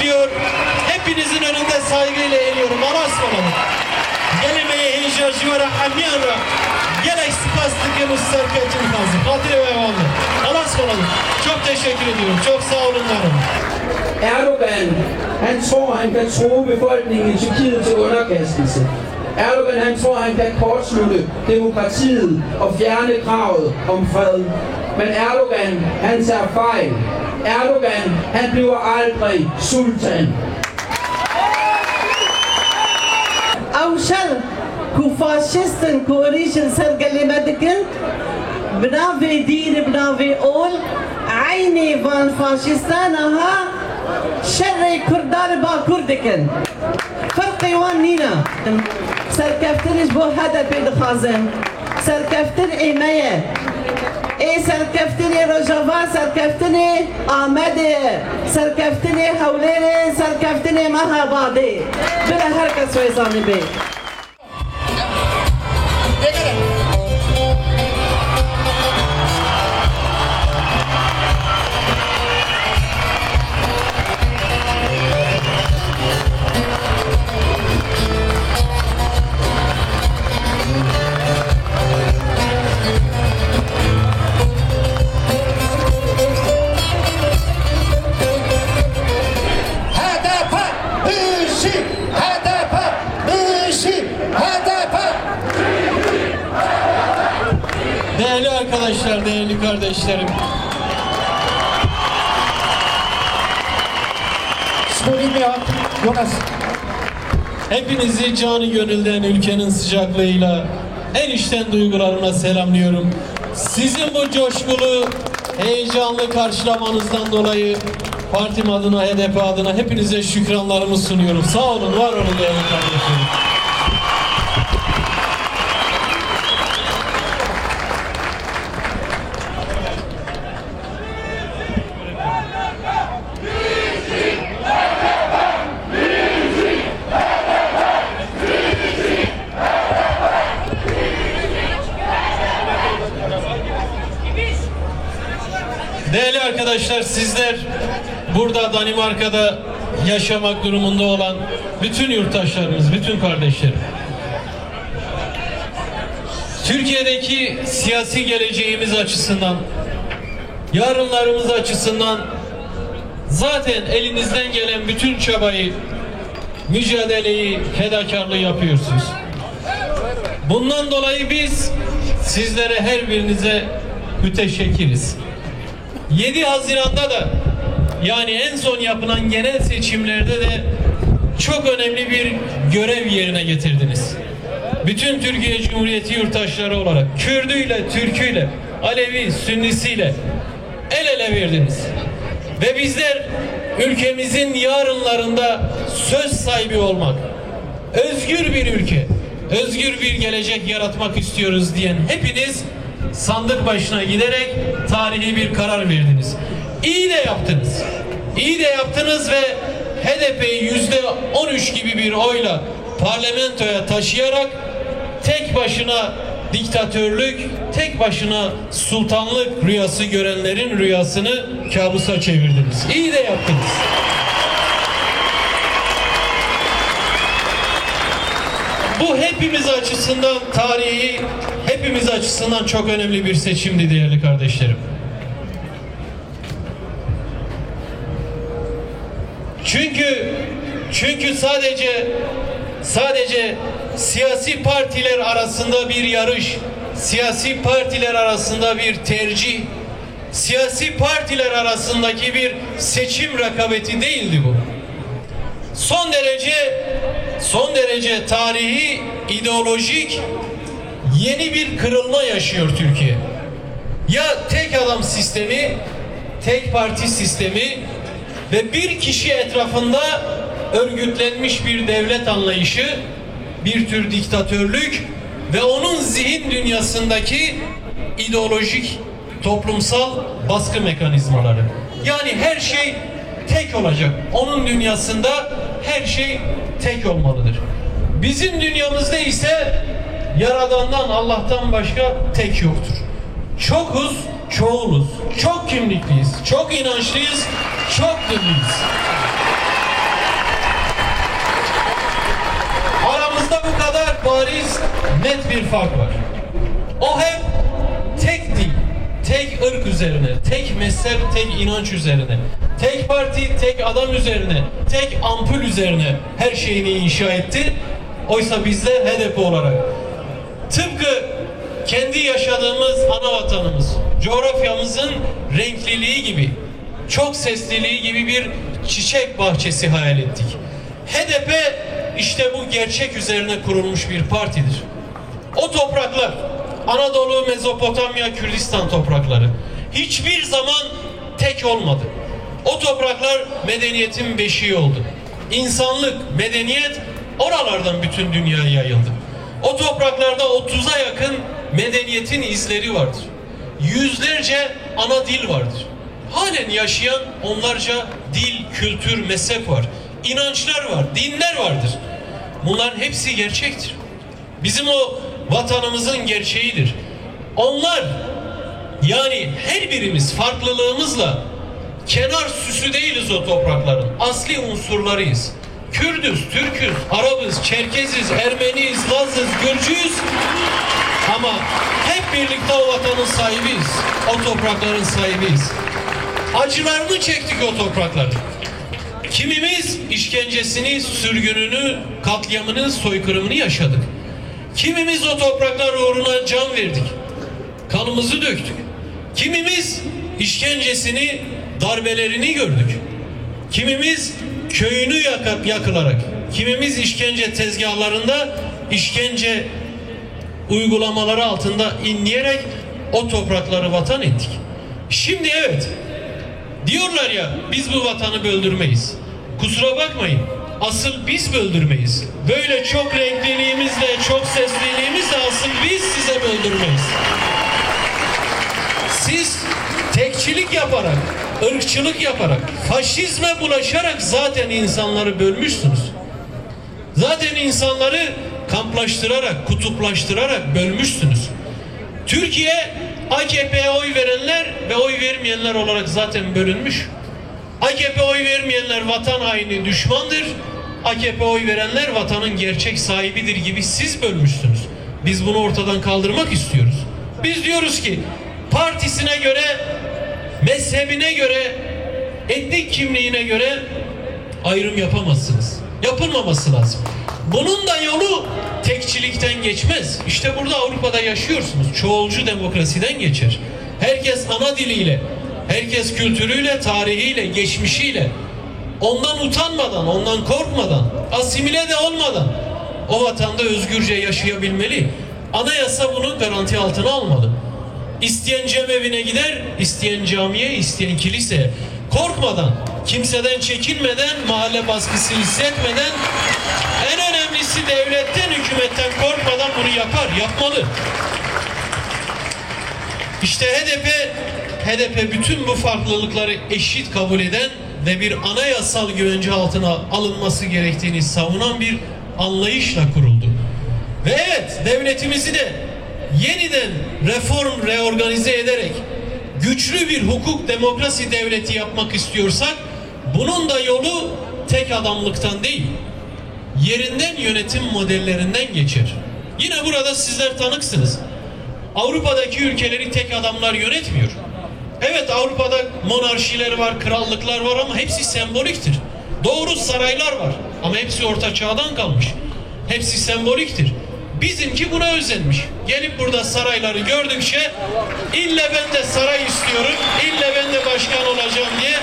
diyor. Hepinizin önünde saygıyla eğiliyorum. Allah'a ısmarladık. Gelemeye heyecanı var hamiyara. Gerek spastik müsterketin fazla. Kadir ve eyvallah. Allah'a ısmarladık. Çok teşekkür ediyorum. Çok sağ olun varım. Erdogan, han tror, han kan true befolkningen i Tyrkiet til underkastelse. Erdogan, han tror, han kan kortslutte demokratiet og fjerne kravet om fred. Men Erdogan, han tager fejl. Erdogan, han bliver aldrig sultan. Avşar, ku faşistin ku origin sergelemedekin, bnave dini bnave ol, aynı van faşistan aha, şerri kurdar ba kurdikin. Farkı van nina. Serkeftiriş bu hedefi dixazin. Serkeftir emeye. Serkeftiri Rojava, serkeftiri Ahmedi, serkeftiri Havleri, serkeftiri Mahabadi. Böyle herkes söylesami bey. Değerli arkadaşlar, değerli kardeşlerim. Hepinizi canı gönülden ülkenin sıcaklığıyla en içten duygularımla selamlıyorum. Sizin bu coşkulu, heyecanlı karşılamanızdan dolayı partim adına, HDP adına hepinize şükranlarımı sunuyorum. Sağ olun, var olun değerli kardeşlerim. Değerli arkadaşlar, sizler burada Danimarka'da yaşamak durumunda olan bütün yurttaşlarımız, bütün kardeşlerim, Türkiye'deki siyasi geleceğimiz açısından, yarınlarımız açısından zaten elinizden gelen bütün çabayı, mücadeleyi, fedakarlığı yapıyorsunuz. Bundan dolayı biz sizlere, her birinize müteşekkiriz. 7 Haziran'da da, yani en son yapılan genel seçimlerde de çok önemli bir görev yerine getirdiniz. Bütün Türkiye Cumhuriyeti yurttaşları olarak Kürdüyle, Türküyle, Alevi, Sünnisiyle el ele verdiniz. Ve bizler ülkemizin yarınlarında söz sahibi olmak, özgür bir ülke, özgür bir gelecek yaratmak istiyoruz diyen hepiniz sandık başına giderek tarihi bir karar verdiniz. İyi de yaptınız. İyi de yaptınız ve HDP'yi %13 gibi bir oyla parlamentoya taşıyarak tek başına diktatörlük, tek başına sultanlık rüyası görenlerin rüyasını kabusa çevirdiniz. İyi de yaptınız. Bu hepimiz açısından tarihi, hepimiz açısından çok önemli bir seçimdi değerli kardeşlerim. Çünkü sadece siyasi partiler arasında bir yarış, siyasi partiler arasında bir tercih, siyasi partiler arasındaki bir seçim rekabeti değildi bu. Son derece tarihi, ideolojik yeni bir kırılma yaşıyor Türkiye. Ya tek adam sistemi, tek parti sistemi ve bir kişi etrafında örgütlenmiş bir devlet anlayışı, bir tür diktatörlük ve onun zihin dünyasındaki ideolojik toplumsal baskı mekanizmaları. Yani her şey tek olacak. Onun dünyasında her şey tek olmalıdır. Bizim dünyamızda ise Yaradan'dan, Allah'tan başka tek yoktur. Çokuz, çoğuluz. Çok kimlikliyiz, çok inançlıyız, çok dinliyiz. bariz, net bir fark var. O hep tek dil, tek ırk üzerine, tek mezhep, tek inanç üzerine, tek parti, tek adam üzerine, tek ampul üzerine her şeyini inşa etti. Oysa bizler HDP olarak tıpkı kendi yaşadığımız ana vatanımız, coğrafyamızın renkliliği gibi, çok sesliliği gibi bir çiçek bahçesi hayal ettik. HDP işte bu gerçek üzerine kurulmuş bir partidir. O topraklar, Anadolu, Mezopotamya, Kürdistan toprakları hiçbir zaman tek olmadı. O topraklar medeniyetin beşiği oldu. İnsanlık, medeniyet oralardan bütün dünyaya yayıldı. O topraklarda 30'a yakın medeniyetin izleri vardır. Yüzlerce ana dil vardır. Halen yaşayan onlarca dil, kültür, mezhep var. İnançlar var, dinler vardır. Bunların hepsi gerçektir. Bizim o vatanımızın gerçeğidir. Onlar, yani her birimiz farklılığımızla kenar süsü değiliz o toprakların. Asli unsurlarıyız. Kürdüz, Türküz, Arabız, Çerkeziz, Ermeniyiz, Lazız, Gürcüyüz. Ama hep birlikte o vatanın sahibiyiz. O toprakların sahibiyiz. Acılarını çektik o toprakların. Kimimiz işkencesini, sürgününü, katliamını, soykırımını yaşadık. Kimimiz o topraklar uğruna can verdik. Kanımızı döktük. Kimimiz işkencesini, darbelerini gördük. Kimimiz köyünü yakılarak, kimimiz işkence tezgahlarında, işkence uygulamaları altında inleyerek o toprakları vatan ettik. Şimdi evet, diyorlar ya biz bu vatanı böldürmeyiz. Kusura bakmayın, asıl biz böldürmeyiz. Böyle çok renkliliğimizle, çok sesliliğimizle asıl biz size böldürmeyiz. Siz tekçilik yaparak, ırkçılık yaparak, faşizme bulaşarak zaten insanları bölmüşsünüz. Zaten insanları kamplaştırarak, kutuplaştırarak bölmüşsünüz. Türkiye AKP'ye oy verenler ve oy vermeyenler olarak zaten bölünmüş. AKP oy vermeyenler vatan haini, düşmandır. AKP oy verenler vatanın gerçek sahibidir gibi siz bölmüşsünüz. Biz bunu ortadan kaldırmak istiyoruz. Biz diyoruz ki partisine göre, mezhebine göre, etnik kimliğine göre ayrım yapamazsınız. Yapılmaması lazım. Bunun da yolu tekçilikten geçmez. İşte burada Avrupa'da yaşıyorsunuz. Çoğulcu demokrasiden geçer. Herkes ana diliyle, herkes kültürüyle, tarihiyle, geçmişiyle, ondan utanmadan, ondan korkmadan, asimile de olmadan o vatanda özgürce yaşayabilmeli. Anayasa bunu garanti altına almalı. İsteyen cemevine gider, isteyen camiye, isteyen kiliseye. Korkmadan, kimseden çekinmeden, mahalle baskısı hissetmeden, en önemlisi devletten, hükümetten korkmadan bunu yapar, yapmalı. İşte HDP bütün bu farklılıkları eşit kabul eden ve bir anayasal güvence altına alınması gerektiğini savunan bir anlayışla kuruldu. Ve evet, devletimizi de yeniden reform, reorganize ederek güçlü bir hukuk, demokrasi devleti yapmak istiyorsak bunun da yolu tek adamlıktan değil, yerinden yönetim modellerinden geçer. Yine burada sizler tanıksınız. Avrupa'daki ülkeleri tek adamlar yönetmiyor. Evet, Avrupa'da monarşiler var, krallıklar var ama hepsi semboliktir. Doğru, saraylar var ama hepsi orta çağdan kalmış. Hepsi semboliktir. Bizimki buna özenmiş. Gelip burada sarayları gördükçe ille ben de saray istiyorum, ille ben de başkan olacağım diye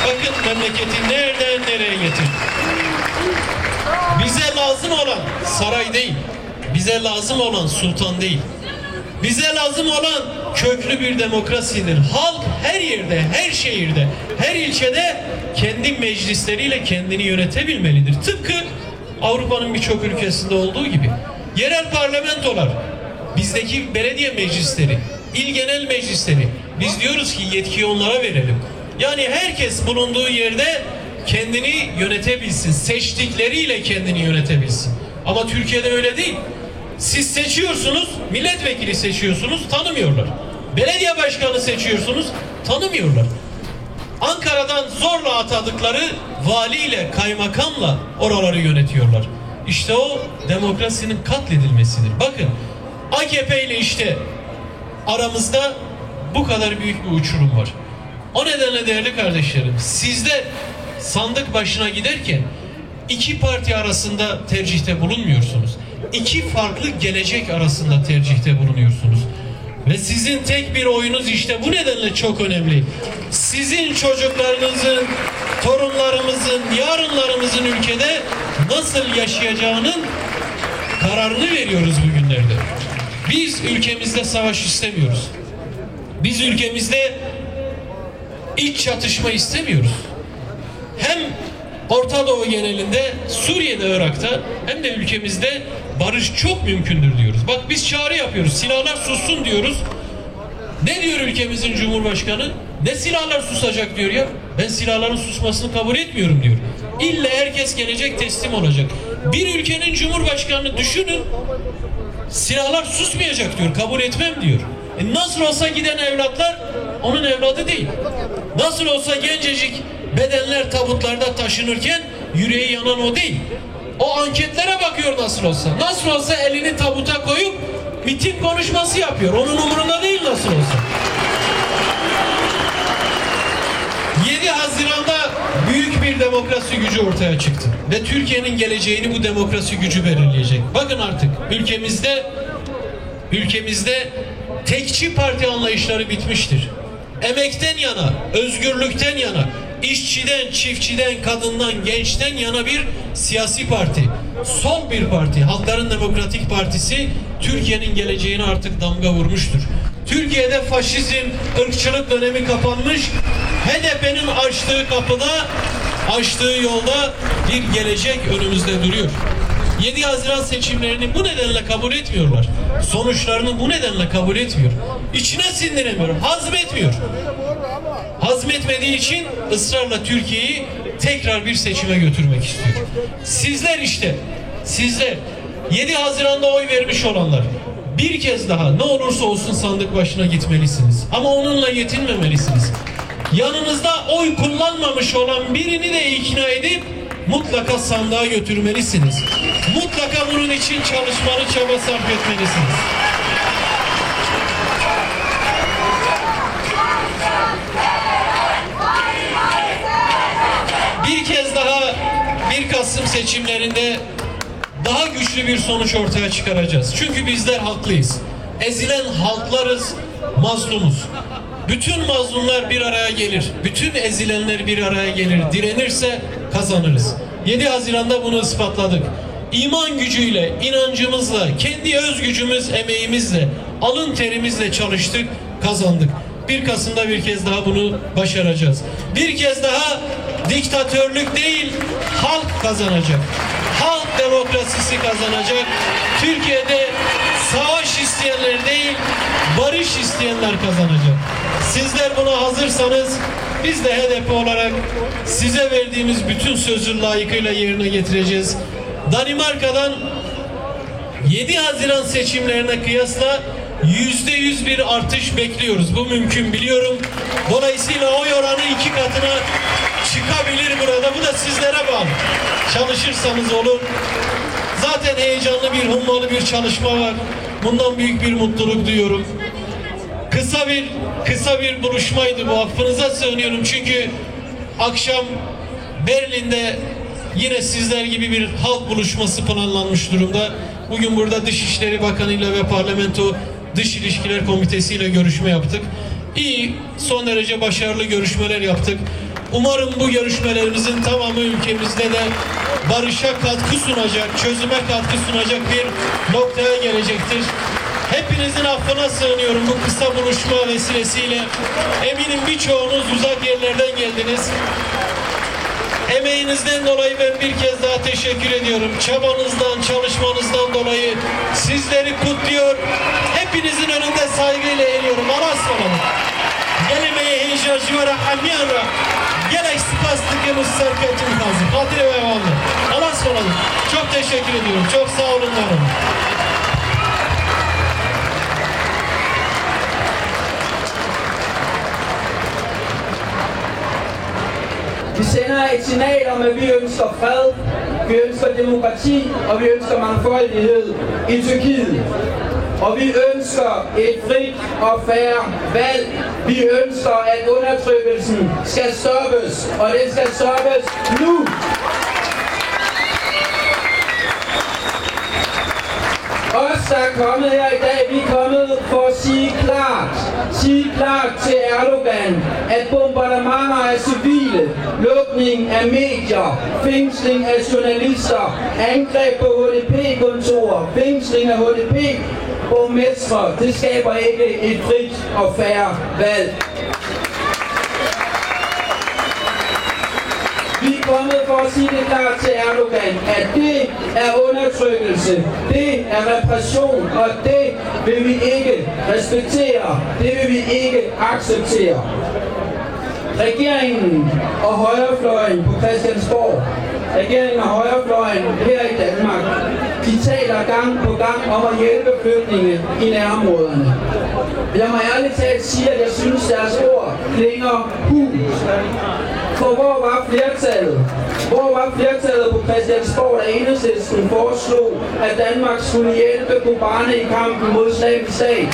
bakın memleketi nereden nereye getirdi. Bize lazım olan saray değil, bize lazım olan sultan değil. Bize lazım olan köklü bir demokrasidir. Halk her yerde, her şehirde, her ilçede kendi meclisleriyle kendini yönetebilmelidir. Tıpkı Avrupa'nın birçok ülkesinde olduğu gibi. Yerel parlamentolar, bizdeki belediye meclisleri, il genel meclisleri, biz diyoruz ki yetkiyi onlara verelim. Yani herkes bulunduğu yerde kendini yönetebilsin, seçtikleriyle kendini yönetebilsin. Ama Türkiye'de öyle değil. Siz seçiyorsunuz, milletvekili seçiyorsunuz, tanımıyorlar. Belediye başkanı seçiyorsunuz, tanımıyorlar. Ankara'dan zorla atadıkları valiyle, kaymakamla oraları yönetiyorlar. İşte o demokrasinin katledilmesidir. Bakın AKP ile işte aramızda bu kadar büyük bir uçurum var. O nedenle değerli kardeşlerim, sizler sandık başına giderken iki parti arasında tercihte bulunmuyorsunuz. İki farklı gelecek arasında tercihte bulunuyorsunuz. Ve sizin tek bir oyunuz işte bu nedenle çok önemli. Sizin çocuklarınızın, torunlarımızın, yarınlarımızın ülkede nasıl yaşayacağının kararını veriyoruz bugünlerde. Biz ülkemizde savaş istemiyoruz. Biz ülkemizde iç çatışma istemiyoruz. Hem Orta Doğu genelinde, Suriye'de, Irak'ta hem de ülkemizde barış çok mümkündür diyoruz. Bak biz çağrı yapıyoruz. Silahlar sussun diyoruz. Ne diyor ülkemizin Cumhurbaşkanı? Ne silahlar susacak diyor ya. Ben silahların susmasını kabul etmiyorum diyor. İlla herkes gelecek, teslim olacak. Bir ülkenin Cumhurbaşkanını düşünün. Silahlar susmayacak diyor. Kabul etmem diyor. Nasıl olsa giden evlatlar onun evladı değil. Nasıl olsa gencecik bedenler tabutlarda taşınırken yüreği yanan o değil. O anketlere bakıyor nasıl olsa. Nasıl olsa elini tabuta koyup miting konuşması yapıyor. Onun umurunda değil nasıl olsa. 7 Haziran'da büyük bir demokrasi gücü ortaya çıktı. Ve Türkiye'nin geleceğini bu demokrasi gücü belirleyecek. Bakın artık ülkemizde tekçi parti anlayışları bitmiştir. Emekten yana, özgürlükten yana, işçiden, çiftçiden, kadından, gençten yana bir siyasi parti. Sol bir parti, Halkların Demokratik Partisi Türkiye'nin geleceğine artık damga vurmuştur. Türkiye'de faşizm, ırkçılık dönemi kapanmış. HDP'nin açtığı kapıda, açtığı yolda bir gelecek önümüzde duruyor. 7 Haziran seçimlerini bu nedenle kabul etmiyorlar. Sonuçlarını bu nedenle kabul etmiyor. İçine sindiremiyor, hazmetmiyor. Hazmetmediği için ısrarla Türkiye'yi tekrar bir seçime götürmek istiyor. Sizler 7 Haziran'da oy vermiş olanlar bir kez daha ne olursa olsun sandık başına gitmelisiniz. Ama onunla yetinmemelisiniz. Yanınızda oy kullanmamış olan birini de ikna edip mutlaka sandığa götürmelisiniz. Mutlaka bunun için çalışmalı çaba sarf etmelisiniz. Bir kez daha 1 Kasım seçimlerinde daha güçlü bir sonuç ortaya çıkaracağız. Çünkü bizler haklıyız. Ezilen halklarız, mazlumuz. Bütün mazlumlar bir araya gelir. Bütün ezilenler bir araya gelir. Direnirse kazanırız. 7 Haziran'da bunu ispatladık. İman gücüyle, inancımızla, kendi öz gücümüz, emeğimizle, alın terimizle çalıştık, kazandık. 1 Kasım'da bir kez daha bunu başaracağız. Bir kez daha diktatörlük değil, halk kazanacak. Halk demokrasisi kazanacak. Türkiye'de savaş isteyenler değil, barış isteyenler kazanacak. Sizler buna hazırsanız biz de HDP olarak size verdiğimiz bütün sözü layıkıyla yerine getireceğiz. Danimarka'dan 7 Haziran seçimlerine kıyasla %100 bir artış bekliyoruz. Bu mümkün biliyorum. Dolayısıyla oy oranı 2 katına çıkabilir burada. Bu da sizlere bağlı. Çalışırsanız olur. Zaten heyecanlı bir, hummalı bir çalışma var. Bundan büyük bir mutluluk duyuyorum. Kısa bir buluşmaydı bu. Affınıza sığınıyorum çünkü akşam Berlin'de yine sizler gibi bir halk buluşması planlanmış durumda. Bugün burada Dışişleri Bakanı ile ve Parlamento Dış İlişkiler Komitesi ile görüşme yaptık. İyi, son derece başarılı görüşmeler yaptık. Umarım bu görüşmelerimizin tamamı ülkemizde de barışa katkı sunacak, çözüme katkı sunacak bir noktaya gelecektir. Hepinizin affına sığınıyorum bu kısa buluşma vesilesiyle. Eminim birçoğunuz uzak yerlerden geldiniz. Emeğinizden dolayı ben bir kez daha teşekkür ediyorum. Çabanızdan, çalışmanızdan dolayı sizleri kutluyor. Hepinizin önünde saygıyla eğiliyorum. Allah'a ısmarladık. Gelmeye heyecanı var hamiyara. Gerek spastik mustarketin kazı. Kadri ve eyvallah. Allah'a ısmarladık. Çok teşekkür ediyorum. Çok sağ olun. Vi sender et signal om, at vi ønsker fred, Vi ønsker demokrati, og vi ønsker mangfoldighed i Tyrkiet. Og vi ønsker et frit og fair valg. Vi ønsker, at undertrykkelsen skal stoppes, og det skal stoppes nu. Os, der er kommet her i dag, vi er kommet for at sige klart til Erdogan, at bombardementer af civile, lukning af medier, fængsling af journalister, angreb på HDP-kontorer, fængsling af HDP-borgmestre, det skaber ikke et frit og fair valg. Vi er kommet for at sige det klart til Erdogan, at det er undertrykkelse, det er repression, og det vil vi ikke respektere, det vil vi ikke acceptere. Regeringen og højrefløjen på Christiansborg, regeringen og højrefløjen her i Danmark, de taler gang på gang om at hjælpe flygtninge i nærområderne. Jeg må ærligt talt sige, at jeg synes, deres ord klinger hult. For hvor var flertallet? Hvor var flertallet på Christiansborg, da Enhedslisten foreslog, at Danmark skulle hjælpe Kobane i kampen mod Islamisk Stat?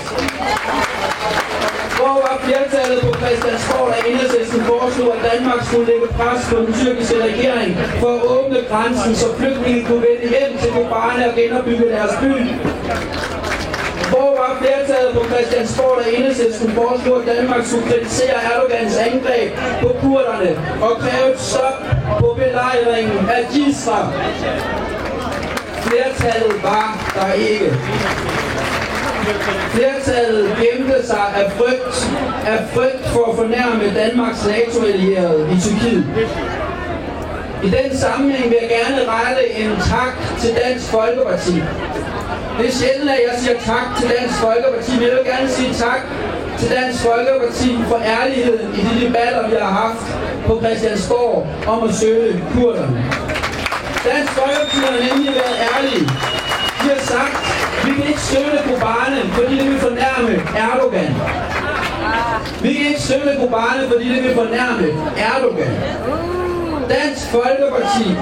Hvor var flertallet på Christiansborg, da Enhedslisten foreslog, at Danmark skulle lægge pres på den tyrkiske regering for at åbne grænsen, så flygtninge kunne vende hjem til Kobane og genopbygge deres by? Hvor var flertallet på Christiansborg, da Enhedslisten foreslog, at Danmark skulle kritisere Erdogans angreb på kurderne og kræve et stop på belejringen af gidsler? Flertallet var der ikke. Flertallet gemte sig af frygt for at fornærme Danmarks NATO-allierede i Tyrkiet. I den sammenhæng vil jeg gerne rette en tak til Dansk Folkeparti. Det er sjældent, at jeg siger tak til Dansk Folkeparti, men jeg vil gerne sige tak til Dansk Folkeparti for ærligheden i de debatter, vi har haft på Christiansborg om at søge kurderne. Dansk Folkeparti har nemlig været ærlige. De har sagt, vi kan ikke støtte Kobane, fordi det vil fornærme Erdogan. Vi kan ikke støtte Kobane, fordi det vil fornærme Erdogan. Dansk Folkeparti,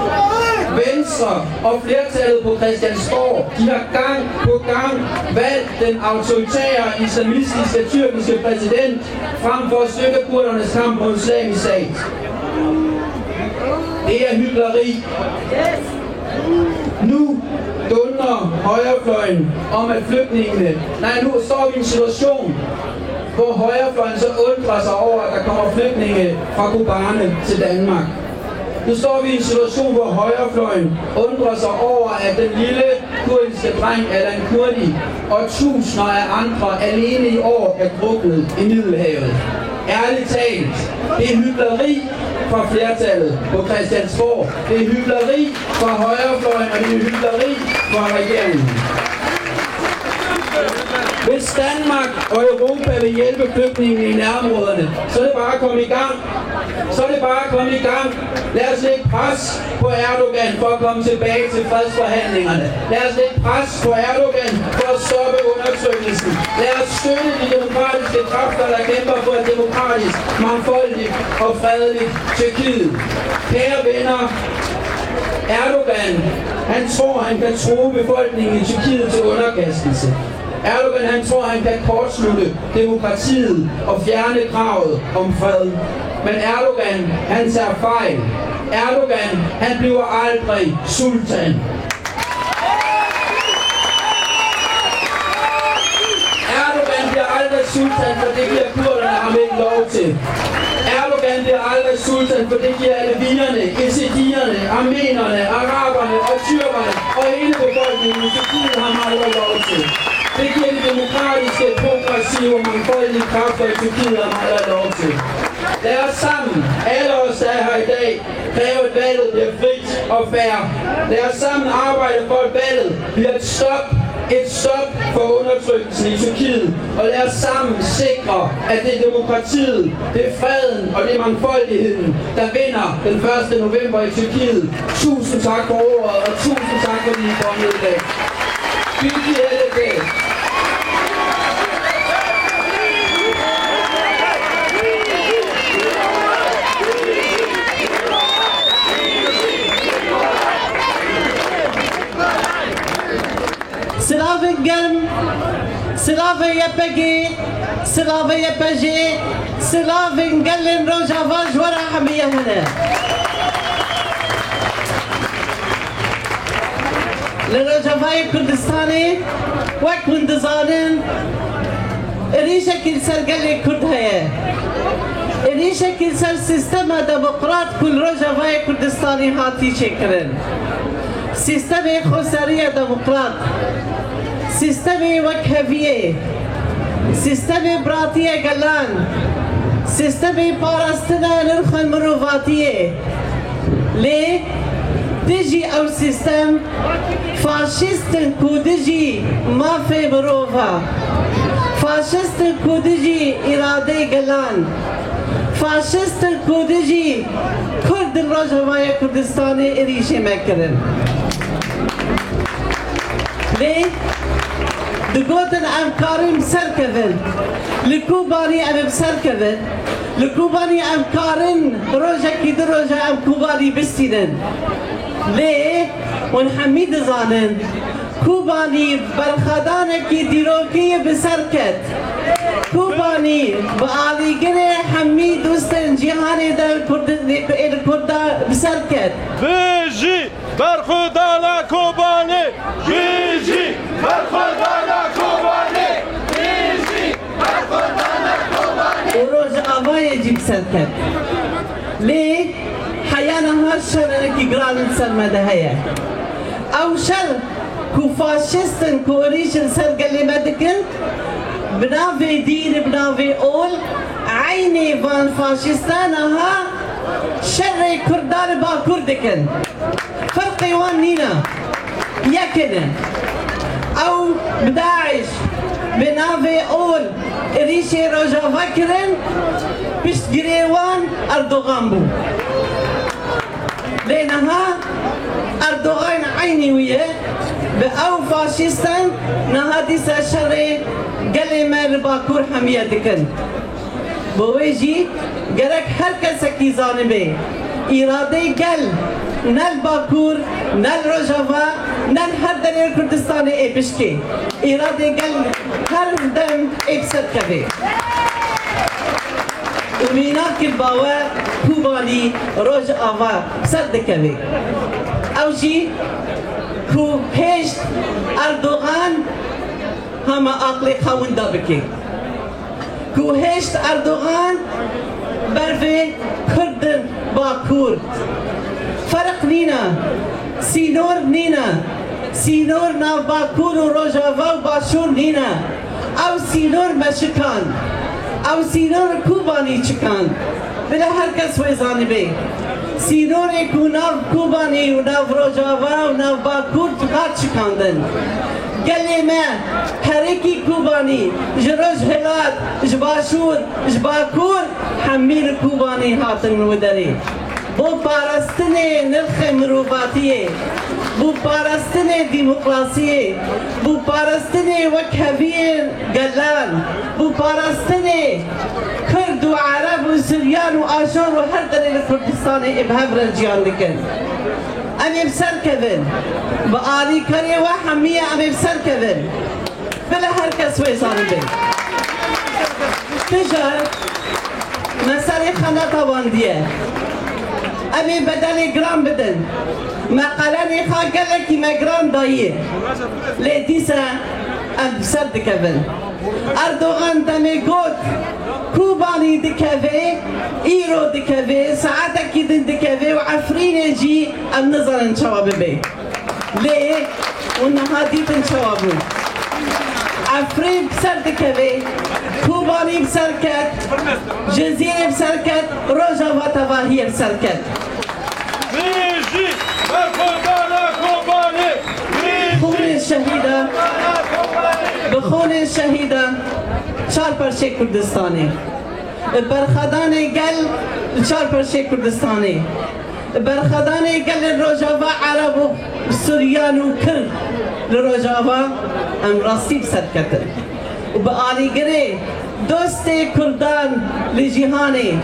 Venstre og flertallet på Christiansborg, de har gang på gang valgt den autoritære islamistiske tyrkiske præsident frem for at støtte kurdernes kamp mod Islamisk Stat. Det er hykleri. Nu dundrer højrefløjen om at flygtningene... nu står vi i en situation, hvor højrefløjen så undrer sig over, at der kommer flygtninge fra Kobane til Danmark. Nu står vi i en situation, hvor højrefløjen undrer sig over, at den lille kurdiske dreng Alan Kurdi og tusinder af andre alene i år er druknet i Middelhavet. Ærligt talt, det er hykleri fra flertallet på Christiansborg. Det er hykleri fra højrefløjen, og det er hykleri fra regeringen. Hvis Danmark og Europa vil hjælpe flygtninge i nærområderne, så er det bare at komme i gang. Lad os lægge pres på Erdogan for at komme tilbage til fredsforhandlingerne. Lad os lægge pres på Erdogan for at stoppe undertrykkelsen. Lad os støtte de demokratiske kræfter, der kæmper for et demokratisk, mangfoldigt og fredeligt Tyrkiet. Kære venner, Erdogan, han tror, han kan true befolkningen i Tyrkiet til underkastelse. Erdogan, han tror, han kan kortslutte demokratiet og fjerne kravet om fred. Men Erdogan, han tager fejl. Erdogan, han bliver aldrig sultan. Erdogan bliver aldrig sultan, for det giver kurderne ham ikke lov til. Erdogan bliver aldrig sultan, for det giver alevierne, ezidierne, armenerne, araberne og tyrkerne og hele befolkningen i Tyrkiet ham aldrig lov til. Det giver de demokratiske, progressive og mangfoldige kræfter i Tyrkiet ham aldrig lov til. Lad os sammen, alle os der er her i dag, kræve at valget bliver frit og fair. Lad os sammen arbejde for at valget bliver et stop for undertrykkelsen i Tyrkiet. Og lad os sammen sikre, at det er demokratiet, det er freden og det er mangfoldigheden, der vinder den 1. november i Tyrkiet. Tusind tak for ordet, og tusind tak for, at I er kommet i dag. Vi giver det. گرم سلاف یپگی سلاف یپجی سلاف گلن روجاوا جورا همیه هنه لروجاوای کردستانی وک مندزانن ریشه کل سرگلی کرد هیه ریشه کل سر سیستم دموکرات کل روجاوای کردستانی هاتی چکرن سیستم خسری دموکرات سیستم وکهویه سیستم براتیه گلان سیستم پارستنا نرخ مروفاتیه لی دجی او سیستم فاشیستن کو دجی مافی مروفا فاشیستن کو دجی اراده گلان فاشیستن کو دجی کرد روجاوای کردستانی اریشه مکرن لی دگوتن ام کاریم سر کردن لکوبانی ام بسر کردن لکوبانی ام کارن روزه کی دو روزه ام کوبانی بستیدن لی ون حمید زانن کوبانی برخدان کی دیروکی بسر کرد کوبانی با آلیگر حمید دوستن جهانی در کردا بسر کرد بیجی برخدانا کوبانی بیجی برخدانا کوبانی بیجی برخدانا کوبانی و روز آوای جیب سر کرد لی حیانا هر شر کی گران سرمده هیا او شر کو فاشیستن کو ریشن سرگلی مدکن بناوی دین بناوی اول عینی وان فاشیستان ها شر کردار با کردکن فرقی وان نینا یکنه او بداعش بناوی اول ریشی روجاوا کرن پشت گریوان اردوغان بو لینها اردوغان عینی ویه به او فاشیستان نها دیسا شر گلی من باکور همیه دکن بویجی گرک هر کس کی زانبه اراده گل نل باکور نل روجاوا نل هر دنیر کردستان ای بشکی اراده گل هر دم ای بسر کبه ومینات که باور کوبانی روج آوا بسر دکبه او جی کو هشت اردوغان همه عقل خونده بکی کو هشت اردوغان برفه کردن با کرد فرق نینا سینور نینا سینور ناو باکور و روجاوا و باشور نینا او سینور مشکان او سینور کوبانی چکان بلا هر کس ویزانی بی سینور کو ناو کوبانی و ناو روجاوا و ناو باکور چکار چکاندن گلی ما هرکی کوبانی جروج هلات جباشور جباکور حمیر کوبانی هاتن و داری بو پارستن نرخ مروفاتیه بو پارستن دموکراسیه بو پارستن وکهوی گلان بو پارستن کرد و عرب و سریان و آشور و هر دلیل کردستان ابهاب رجیان لکن امی بسر کبن با آلی کاری و حمیه امی بسر کبن بلا هر کس ویزانی بین تجار مسئله خانه تواندیه امی بدل گرام بدن مقالنی خاگله کی مگرام داییه لیدیسا ام بسر دکبن اردوغان دمی گود کوبانی دکوه ایرو دکوه ساعتکی دن دکوه و عفرین جی ام نظرن شواب بی لی اونها دیتن شوابو عفرین بسر دکوه کوبانی بسر کت جزیره بسر کت روجاوا تواهی بسر کت بیجی برخدانا کوبانی خون شهیده بخون شهیده چار پرچه کردستانی برخدان گل چار پرچه کردستانی برخدان گل روجاوا عرب و سوریان و کرد روجاوا ام راستی بسر کتن و به آلیگره دوست کردان لجیهانی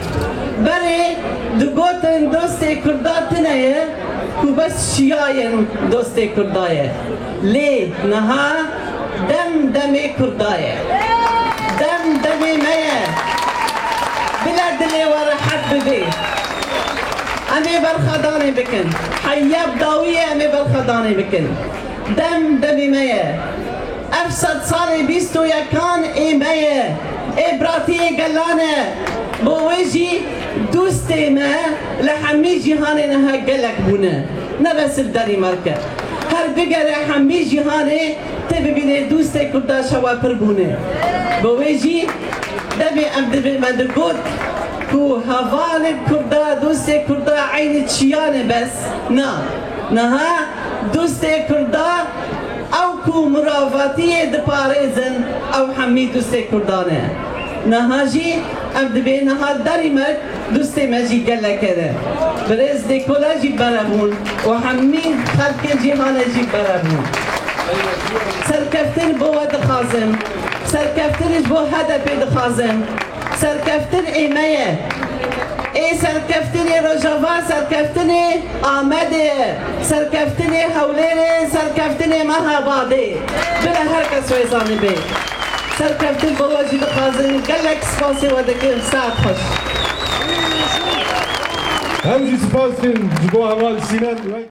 بره دگوتن دوست کردان تنه کو بس شیاین دوست کردایه لی نها دم دمی کردایه دم دمی میه بلا دلی و راحت ببی امی برخدانی بکن حیاب داویه امی برخدانی بکن دم دمی میه افصد سال 21 ایمیه ابراتی گلانه بوجی دوستی ما لحمی جهانی نها گلک بونه نه بس الداری مرکه هر بگره حمی جهانی تببینه دوست کرده شوا پر بونه بوجی دبی امدبی مدرگود کو هوان کرده دوست کرده عین چیانه بس نه دوست کرده او کو مراواتی دپارزن او حمی دوست کردانه نه جی امدبی نه داری مرد دوست مجی گله کرده برز دیکولا جی برامون و حمی خلق جهان جی برامون سرکفتن بو دخازم سرکفتنش بو هدف دخازم سرکفتن ایمیه ای سرکفتنی رجاوا سرکفتنی آمده سرکفتنی حولینه سرکفتنی مهاباده بلا هر کس ویزانی بی سرکفتن بو وجی دخازم گلک سپاسی و دکیم ساعت خوش همچی سپاس کن جبو اول سینن